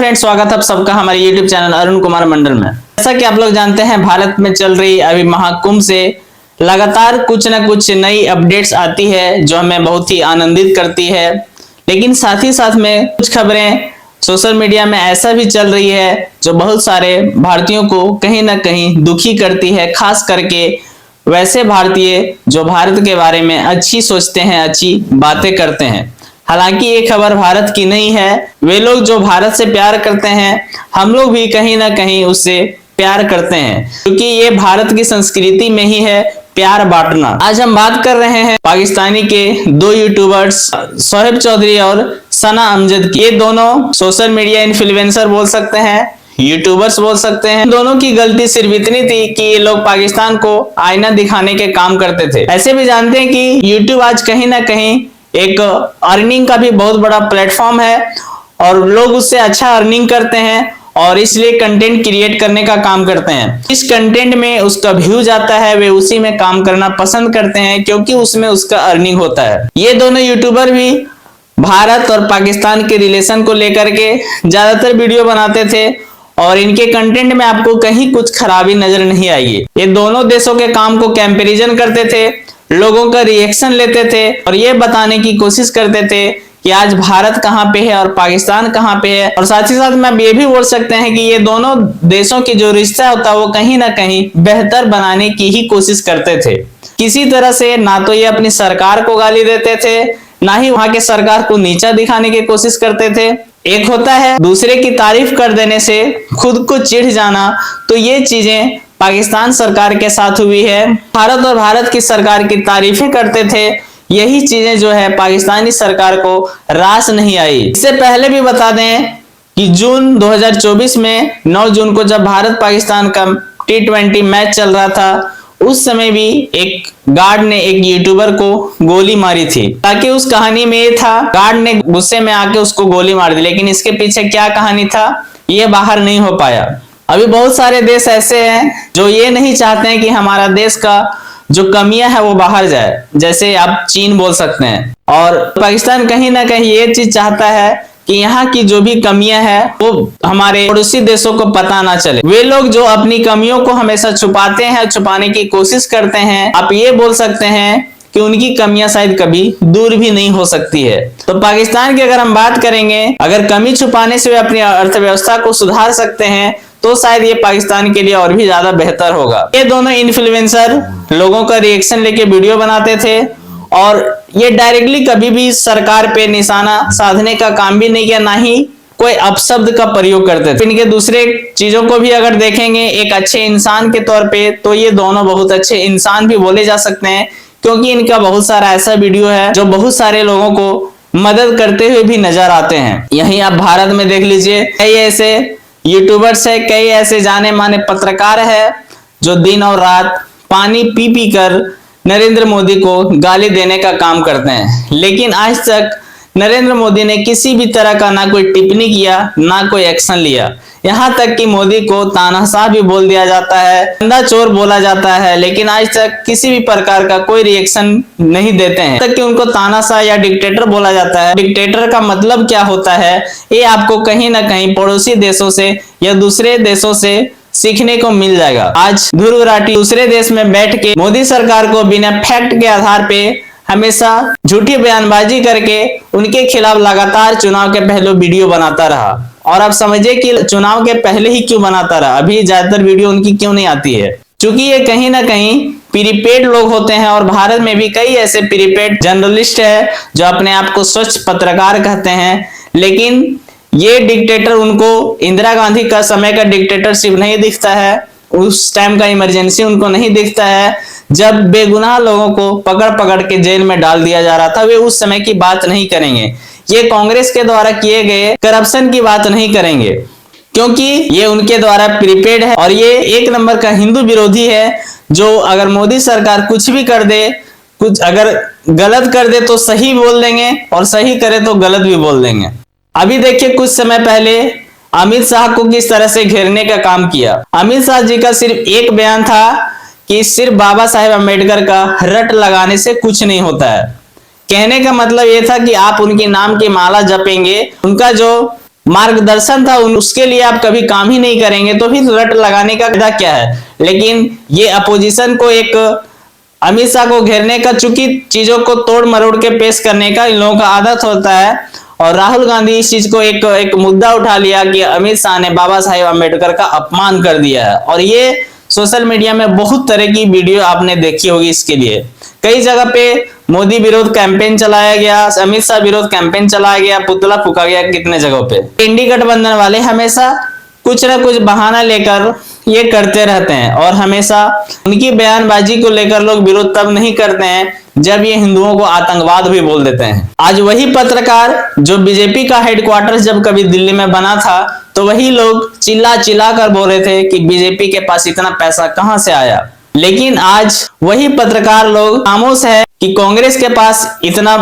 Friends, स्वागत है आप सबका हमारे YouTube चैनल अरुण कुमार मंडल में। जैसा कि आप लोग जानते हैं, भारत में चल रही अभी महाकुंभ से लगातार कुछ न कुछ नई अपडेट्स आती है जो हमें बहुत ही आनंदित करती है। लेकिन साथ ही साथ में कुछ खबरें सोशल मीडिया में ऐसा भी चल रही है जो बहुत सारे भारतीयों को कहीं ना कहीं दुखी करती है, खास करके वैसे भारतीय जो भारत के बारे में अच्छी सोचते हैं, अच्छी बातें करते हैं। हालांकि ये खबर भारत की नहीं है। वे लोग जो भारत से प्यार करते हैं, हम लोग भी कहीं ना कहीं उससे प्यार करते हैं, क्योंकि ये भारत की संस्कृति में ही है प्यार बांटना। आज हम बात कर रहे हैं पाकिस्तानी के दो यूट्यूबर्स शोएब चौधरी और सना अमजद की। ये दोनों सोशल मीडिया इन्फ्लुएंसर बोल सकते हैं, यूट्यूबर्स बोल सकते हैं। दोनों की गलती सिर्फ इतनी थी कि ये लोग पाकिस्तान को आईना दिखाने के काम करते थे। ऐसे भी जानते हैं कि यूट्यूब आज कहीं ना कहीं एक अर्निंग का भी बहुत बड़ा प्लेटफॉर्म है और लोग उससे अच्छा अर्निंग करते हैं और इसलिए कंटेंट क्रिएट करने का काम करते हैं। इस कंटेंट में उसका व्यू जाता है, वे उसी में काम करना पसंद करते हैं क्योंकि उसमें उसका अर्निंग होता है। ये दोनों यूट्यूबर भी भारत और पाकिस्तान के रिलेशन को लेकर के ज्यादातर वीडियो बनाते थे और इनके कंटेंट में आपको कहीं कुछ खराबी नजर नहीं आएगी। ये दोनों देशों के काम को कंपैरिजन करते थे, लोगों का रिएक्शन लेते थे और ये बताने की कोशिश करते थे कि आज भारत कहाँ पे है और पाकिस्तान कहाँ पे है। और साथ ही साथ में आप ये भी बोल सकते हैं कि ये दोनों देशों की जो रिश्ता होता है वो कहीं ना कहीं बेहतर बनाने की ही कोशिश करते थे। किसी तरह से ना तो ये अपनी सरकार को गाली देते थे, ना ही वहां के सरकार को नीचा दिखाने की कोशिश करते थे। एक होता है दूसरे की तारीफ कर देने से खुद को चिढ़ जाना, तो ये चीजें पाकिस्तान सरकार के साथ हुई है। भारत और भारत की सरकार की तारीफें करते थे, यही चीजें जो है पाकिस्तानी सरकार को रास नहीं आई। इससे पहले भी बता दें कि जून 2024 में 9 जून को जब भारत पाकिस्तान का T20 मैच चल रहा था, उस समय भी एक गार्ड ने एक यूट्यूबर को गोली मारी थी। ताकि उस कहानी में ये था, गार्ड ने गुस्से में आके उसको गोली मार दी, लेकिन इसके पीछे क्या कहानी था ये बाहर नहीं हो पाया। अभी बहुत सारे देश ऐसे हैं जो ये नहीं चाहते हैं कि हमारा देश का जो कमियां है वो बाहर जाए, जैसे आप चीन बोल सकते हैं। और पाकिस्तान कहीं ना कहीं ये चीज चाहता है कि यहाँ की जो भी कमियां है वो हमारे पड़ोसी देशों को पता ना चले। वे लोग जो अपनी कमियों को हमेशा छुपाते हैं, छुपाने की कोशिश करते हैं, आप ये बोल सकते हैं कि उनकी कमियां शायद कभी दूर भी नहीं हो सकती है। तो पाकिस्तान की अगर हम बात करेंगे, अगर कमी छुपाने से वे अपनी अर्थव्यवस्था को सुधार सकते हैं तो शायद ये पाकिस्तान के लिए और भी ज्यादा बेहतर होगा। ये दोनों इन्फ्लुएंसर लोगों का रिएक्शन लेके वीडियो बनाते थे और ये डायरेक्टली कभी भी सरकार पे निशाना साधने का काम भी नहीं किया, ना ही कोई अपशब्द का प्रयोग करते थे। इनके दूसरे चीजों को भी अगर देखेंगे एक अच्छे इंसान के तौर पे, तो ये दोनों बहुत अच्छे इंसान भी बोले जा सकते हैं, क्योंकि इनका बहुत सारा ऐसा वीडियो है जो बहुत सारे लोगों को मदद करते हुए भी नजर आते हैं। यहीं आप भारत में देख लीजिए, कई ऐसे यूट्यूबर्स है, कई ऐसे जाने माने पत्रकार है जो दिन और रात पानी पी पी कर नरेंद्र मोदी को गाली देने का काम करते हैं, लेकिन आज तक नरेंद्र मोदी ने किसी भी तरह का ना कोई टिप्पणी किया, ना कोई एक्शन लिया। यहाँ तक कि मोदी को तानाशाह भी बोल दिया जाता है, गंदा चोर बोला जाता है, लेकिन आज तक किसी भी प्रकार का कोई रिएक्शन नहीं देते हैं। तक कि उनको तानाशाह या डिक्टेटर बोला जाता है। डिक्टेटर का मतलब क्या होता है ये आपको कहीं ना कहीं पड़ोसी देशों से या दूसरे देशों से सीखने को मिल जाएगा। आज ध्रुव राठी दूसरे देश में बैठ के मोदी सरकार को बिना फैक्ट के आधार पे हमेशा झूठी बयानबाजी करके उनके खिलाफ लगातार चुनाव के पहले वीडियो बनाता रहा। और आप समझिए कि चुनाव के पहले ही क्यों बनाता रहा, अभी ज्यादातर वीडियो उनकी क्यों नहीं आती है, क्योंकि ये कहीं ना कहीं प्रीपेड लोग होते हैं। और भारत में भी कई ऐसे प्रीपेड जर्नलिस्ट है जो अपने आप को स्वच्छ पत्रकार कहते हैं, लेकिन ये डिक्टेटर उनको इंदिरा गांधी का समय का डिक्टेटरशिप नहीं दिखता है, उस टाइम का इमरजेंसी उनको नहीं दिखता है, जब बेगुनाह लोगों को पकड़ पकड़ के जेल में डाल दिया जा रहा था। वे उस समय की बात नहीं करेंगे, ये कांग्रेस के द्वारा किए गए करप्शन की बात नहीं करेंगे, क्योंकि ये उनके द्वारा प्रीपेड है और ये एक नंबर का हिंदू विरोधी है, जो अगर मोदी सरकार कुछ भी कर दे, कुछ अगर गलत कर दे तो सही बोल देंगे और सही करे तो गलत भी बोल देंगे। अभी देखिए कुछ समय पहले अमित शाह को किस तरह से घेरने का काम किया। अमित शाह जी का सिर्फ एक बयान था कि सिर्फ बाबा साहेब अम्बेडकर का रट लगाने से कुछ नहीं होता है। कहने का मतलब यह था कि आप उनके नाम की माला जपेंगे, उनका जो मार्गदर्शन था उसके लिए आप कभी काम ही नहीं करेंगे तो फिर रट लगाने का फायदा क्या है। लेकिन ये अपोजिशन को एक अमित शाह को घेरने का, चूंकि चीजों को तोड़ मरोड़ के पेश करने का इन लोगों का आदत होता है, और राहुल गांधी इस चीज को एक मुद्दा उठा लिया कि अमित शाह ने बाबा साहेब अम्बेडकर का अपमान कर दिया है। और ये सोशल मीडिया में बहुत तरह की वीडियो आपने देखी होगी। इसके लिए कई जगह पे मोदी विरोध कैंपेन चलाया गया, अमित शाह विरोध कैंपेन चलाया गया, पुतला फूका गया कितने जगहों पे। इंडी गठबंधन वाले हमेशा कुछ ना कुछ बहाना लेकर ये करते रहते हैं, और हमेशा उनकी बयानबाजी को लेकर लोग विरोध तब नहीं करते हैं जब ये हिंदुओं को आतंकवाद भी बोल देते हैं। आज वही पत्रकार जो बीजेपी का हेडक्वार्टर्स जब कभी दिल्ली में बना था, तो वही लोग चिल्ला चिल्ला कर बोल रहे थे कि बीजेपी के पास इतना पैसा कहां से आया। लेकिन आज वही पत्रकार लोग खामोश है कि कांग्रेस के पास इतना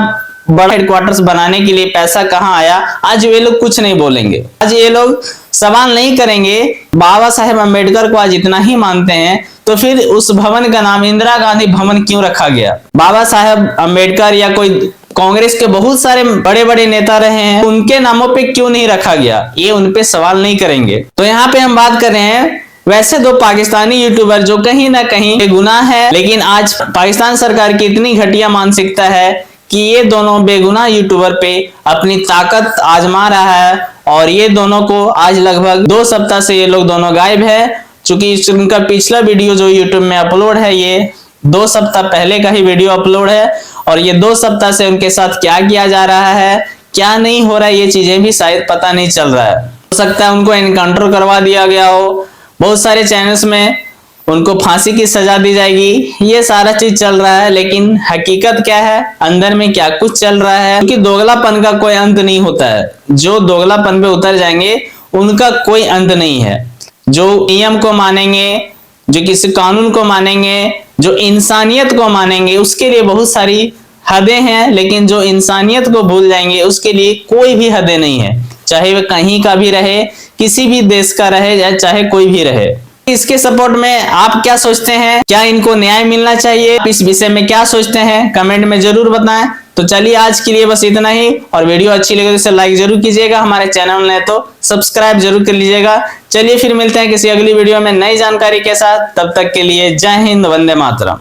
बड़ा हेडक्वार्टर्स बनाने के लिए पैसा कहां आया। आज वे लोग कुछ नहीं बोलेंगे। आज ये लोग सवाल नहीं करेंगे। बाबा साहेब अम्बेडकर को आज इतना ही मानते हैं तो फिर उस भवन का नाम इंदिरा गांधी भवन क्यों रखा गया। बाबा साहेब अम्बेडकर या कोई कांग्रेस के बहुत सारे बड़े बड़े नेता रहे हैं, उनके नामों पे क्यों नहीं रखा गया, ये उन पे सवाल नहीं करेंगे। तो यहाँ पे हम बात कर रहे हैं वैसे दो पाकिस्तानी यूट्यूबर जो कहीं ना कहीं बेगुनाह है, लेकिन आज पाकिस्तान सरकार की इतनी घटिया मानसिकता है कि ये दोनों बेगुनाह यूट्यूबर पे अपनी ताकत आजमा रहा है। और ये दोनों को आज लगभग 2 सप्ताह से ये लोग दोनों गायब है। चूंकि उनका पिछला वीडियो जो यूट्यूब में अपलोड है ये 2 सप्ताह पहले का ही वीडियो अपलोड है, और ये 2 सप्ताह से उनके साथ क्या किया जा रहा है, क्या नहीं हो रहा है, ये चीजें भी शायद पता नहीं चल रहा है। हो सकता है उनको एनकाउंटर करवा दिया गया हो, बहुत सारे चैनल्स में उनको फांसी की सजा दी जाएगी, ये सारा चीज चल रहा है। लेकिन हकीकत क्या है, अंदर में क्या कुछ चल रहा है, क्योंकि दोगलापन का कोई अंत नहीं होता है। जो दोगलापन पे उतर जाएंगे उनका कोई अंत नहीं है। जो नियम को मानेंगे, जो किसी कानून को मानेंगे, जो इंसानियत को मानेंगे, उसके लिए बहुत सारी हदें हैं। लेकिन जो इंसानियत को भूल जाएंगे उसके लिए कोई भी हदें नहीं है, चाहे वह कहीं का भी रहे, किसी भी देश का रहे, या चाहे कोई भी रहे। इसके सपोर्ट में आप क्या सोचते हैं, क्या इनको न्याय मिलना चाहिए, इस विषय में क्या सोचते हैं कमेंट में जरूर बताएं। तो चलिए आज के लिए बस इतना ही, और वीडियो अच्छी लगे तो इसे लाइक जरूर कीजिएगा, हमारे चैनल में तो सब्सक्राइब जरूर कर लीजिएगा। चलिए फिर मिलते हैं किसी अगली वीडियो में नई जानकारी के साथ, तब तक के लिए जय हिंद, वंदे मातरम।